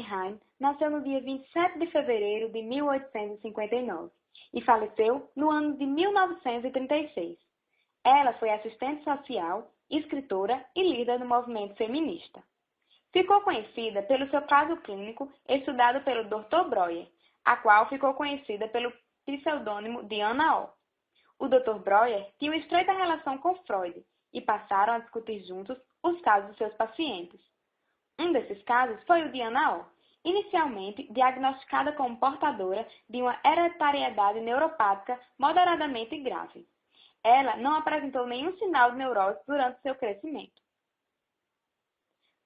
Hohenheim nasceu no dia 27 de fevereiro de 1859 e faleceu no ano de 1936. Ela foi assistente social, escritora e líder do movimento feminista. Ficou conhecida pelo seu caso clínico estudado pelo Dr. Breuer, a qual ficou conhecida pelo pseudônimo de Anna O. O Dr. Breuer tinha uma estreita relação com Freud e passaram a discutir juntos os casos de seus pacientes. Um desses casos foi o de Anna O, inicialmente diagnosticada como portadora de uma hereditariedade neuropática moderadamente grave. Ela não apresentou nenhum sinal de neurose durante seu crescimento.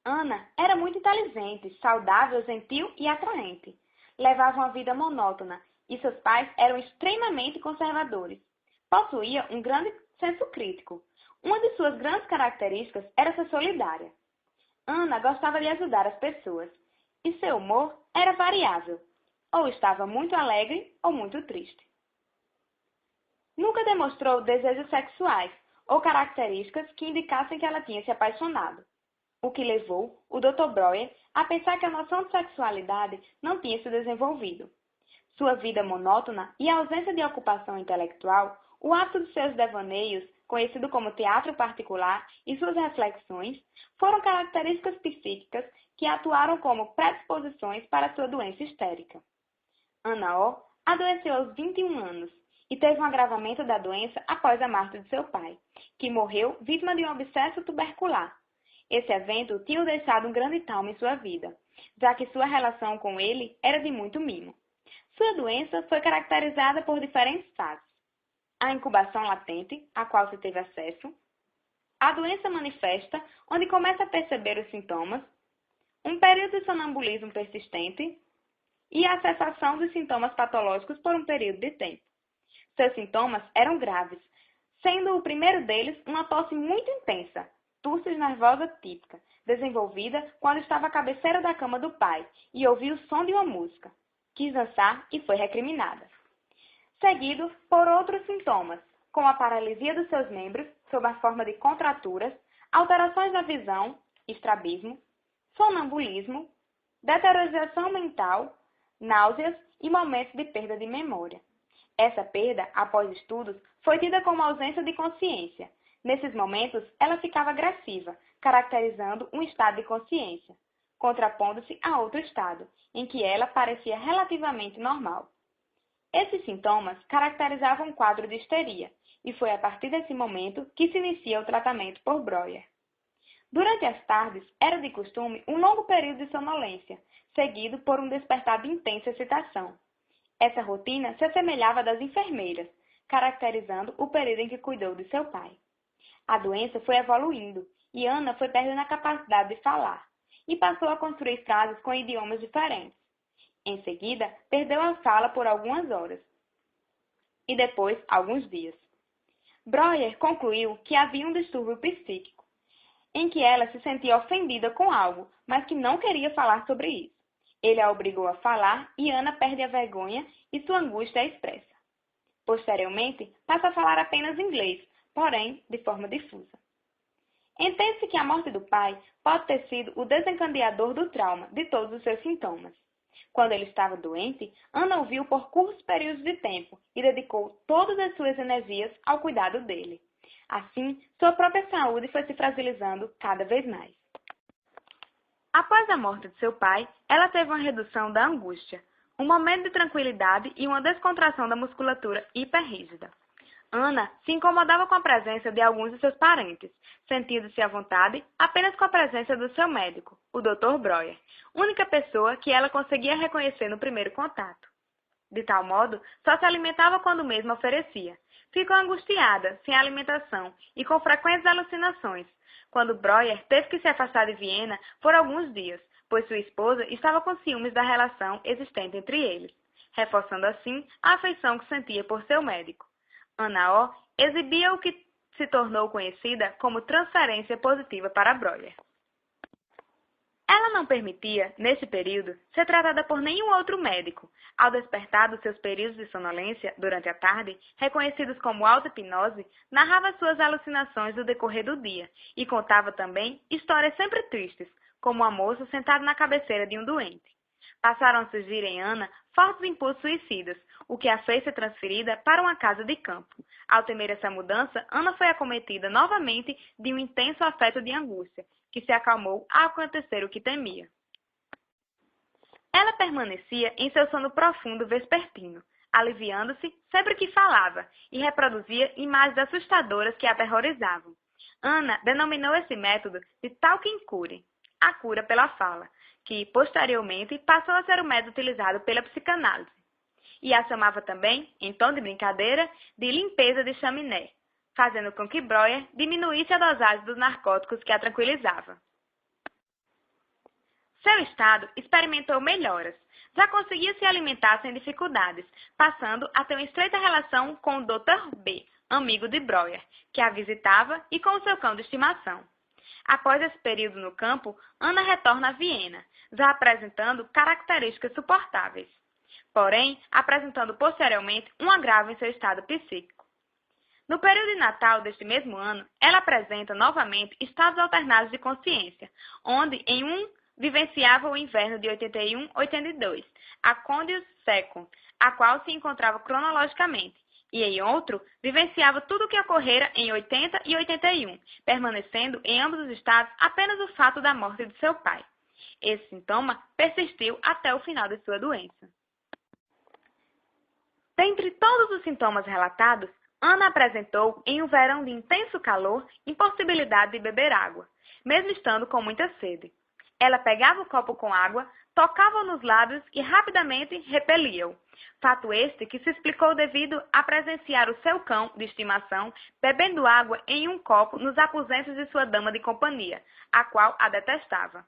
Ana era muito inteligente, saudável, gentil e atraente. Levava uma vida monótona e seus pais eram extremamente conservadores. Possuía um grande senso crítico. Uma de suas grandes características era ser solidária. Ana gostava de ajudar as pessoas e seu humor era variável. Ou estava muito alegre ou muito triste. Nunca demonstrou desejos sexuais ou características que indicassem que ela tinha se apaixonado, o que levou o Dr. Breuer a pensar que a noção de sexualidade não tinha se desenvolvido. Sua vida monótona e a ausência de ocupação intelectual, o hábito de seus devaneios, conhecido como teatro particular, e suas reflexões, foram características psíquicas que atuaram como predisposições para sua doença histérica. Anna O adoeceu aos 21 anos e teve um agravamento da doença após a morte de seu pai, que morreu vítima de um abscesso tubercular. Esse evento tinha o deixado um grande trauma em sua vida, já que sua relação com ele era de muito mimo. Sua doença foi caracterizada por diferentes fases. A incubação latente, a qual se teve acesso, a doença manifesta, onde começa a perceber os sintomas, um período de sonambulismo persistente e a cessação dos sintomas patológicos por um período de tempo. Seus sintomas eram graves, sendo o primeiro deles uma tosse muito intensa, tosse nervosa típica, desenvolvida quando estava à cabeceira da cama do pai e ouviu o som de uma música. Quis dançar e foi recriminada. Seguido por outros sintomas, como a paralisia dos seus membros, sob a forma de contraturas, alterações da visão, estrabismo, sonambulismo, deterioração mental, náuseas e momentos de perda de memória. Essa perda, após estudos, foi tida como ausência de consciência. Nesses momentos, ela ficava agressiva, caracterizando um estado de consciência, contrapondo-se a outro estado, em que ela parecia relativamente normal. Esses sintomas caracterizavam um quadro de histeria, e foi a partir desse momento que se inicia o tratamento por Breuer. Durante as tardes, era de costume um longo período de sonolência, seguido por um despertar de intensa excitação. Essa rotina se assemelhava à das enfermeiras, caracterizando o período em que cuidou de seu pai. A doença foi evoluindo, e Ana foi perdendo a capacidade de falar, e passou a construir frases com idiomas diferentes. Em seguida, perdeu a fala por algumas horas, e depois alguns dias. Breuer concluiu que havia um distúrbio psíquico, em que ela se sentia ofendida com algo, mas que não queria falar sobre isso. Ele a obrigou a falar e Ana perde a vergonha e sua angústia é expressa. Posteriormente, passa a falar apenas inglês, porém de forma difusa. Entende-se que a morte do pai pode ter sido o desencadeador do trauma de todos os seus sintomas. Quando ele estava doente, Ana o viu por curtos períodos de tempo e dedicou todas as suas energias ao cuidado dele. Assim, sua própria saúde foi se fragilizando cada vez mais. Após a morte de seu pai, ela teve uma redução da angústia, um momento de tranquilidade e uma descontração da musculatura hiperrígida. Ana se incomodava com a presença de alguns de seus parentes, sentindo-se à vontade apenas com a presença do seu médico, o Dr. Breuer, única pessoa que ela conseguia reconhecer no primeiro contato. De tal modo, só se alimentava quando mesmo oferecia. Ficou angustiada, sem alimentação e com frequentes alucinações, quando Breuer teve que se afastar de Viena por alguns dias, pois sua esposa estava com ciúmes da relação existente entre eles, reforçando assim a afeição que sentia por seu médico. Anna O exibia o que se tornou conhecida como transferência positiva para Breuer. Ela não permitia, nesse período, ser tratada por nenhum outro médico. Ao despertar dos seus períodos de sonolência, durante a tarde, reconhecidos como auto-hipnose, narrava suas alucinações do decorrer do dia e contava também histórias sempre tristes, como uma moça sentada na cabeceira de um doente. Passaram a surgir em Ana fortes impulsos suicidas, o que a fez ser transferida para uma casa de campo. Ao temer essa mudança, Ana foi acometida novamente de um intenso afeto de angústia, que se acalmou ao acontecer o que temia. Ela permanecia em seu sono profundo vespertino, aliviando-se sempre que falava e reproduzia imagens assustadoras que a aterrorizavam. Ana denominou esse método de talking cure, a cura pela fala, que, posteriormente, passou a ser o método utilizado pela psicanálise. E a chamava também, em tom de brincadeira, de limpeza de chaminé, fazendo com que Breuer diminuísse a dosagem dos narcóticos que a tranquilizava. Seu estado experimentou melhoras. Já conseguia se alimentar sem dificuldades, passando a ter uma estreita relação com o Dr. B., amigo de Breuer, que a visitava, e com o seu cão de estimação. Após esse período no campo, Ana retorna a Viena, já apresentando características suportáveis, porém apresentando posteriormente um agravo em seu estado psíquico. No período de Natal deste mesmo ano, ela apresenta novamente estados alternados de consciência, onde em um vivenciava o inverno de 81-82, a Condius Secum, a qual se encontrava cronologicamente, e em outro, vivenciava tudo o que ocorrera em 80 e 81, permanecendo em ambos os estados apenas o fato da morte de seu pai. Esse sintoma persistiu até o final de sua doença. Dentre todos os sintomas relatados, Ana apresentou, em um verão de intenso calor, impossibilidade de beber água, mesmo estando com muita sede. Ela pegava o copo com água, tocava-o nos lábios e rapidamente repelia-o. Fato este que se explicou devido a presenciar o seu cão de estimação bebendo água em um copo nos aposentos de sua dama de companhia, a qual a detestava.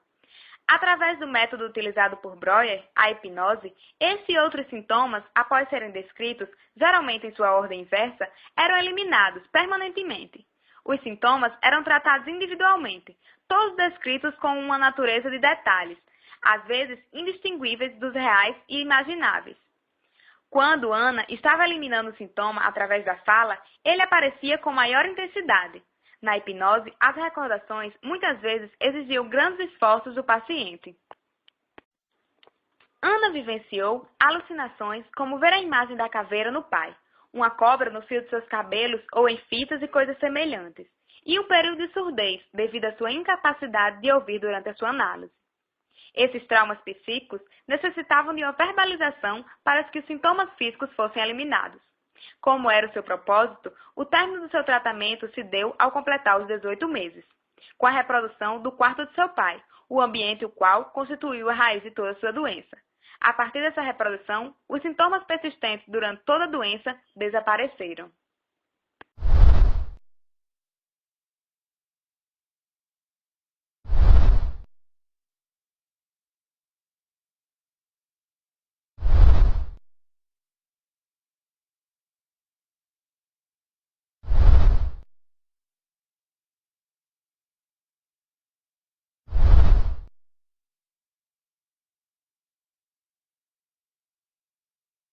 Através do método utilizado por Breuer, a hipnose, esse e outros sintomas, após serem descritos, geralmente em sua ordem inversa, eram eliminados permanentemente. Os sintomas eram tratados individualmente, todos descritos com uma natureza de detalhes, às vezes indistinguíveis dos reais e imagináveis. Quando Ana estava eliminando o sintoma através da fala, ele aparecia com maior intensidade. Na hipnose, as recordações muitas vezes exigiam grandes esforços do paciente. Ana vivenciou alucinações como ver a imagem da caveira no pai, uma cobra no fio de seus cabelos ou em fitas e coisas semelhantes, e um período de surdez devido à sua incapacidade de ouvir durante a sua análise. Esses traumas psíquicos necessitavam de uma verbalização para que os sintomas físicos fossem eliminados. Como era o seu propósito, o término do seu tratamento se deu ao completar os 18 meses, com a reprodução do quarto de seu pai, o ambiente o qual constituiu a raiz de toda a sua doença. A partir dessa reprodução, os sintomas persistentes durante toda a doença desapareceram.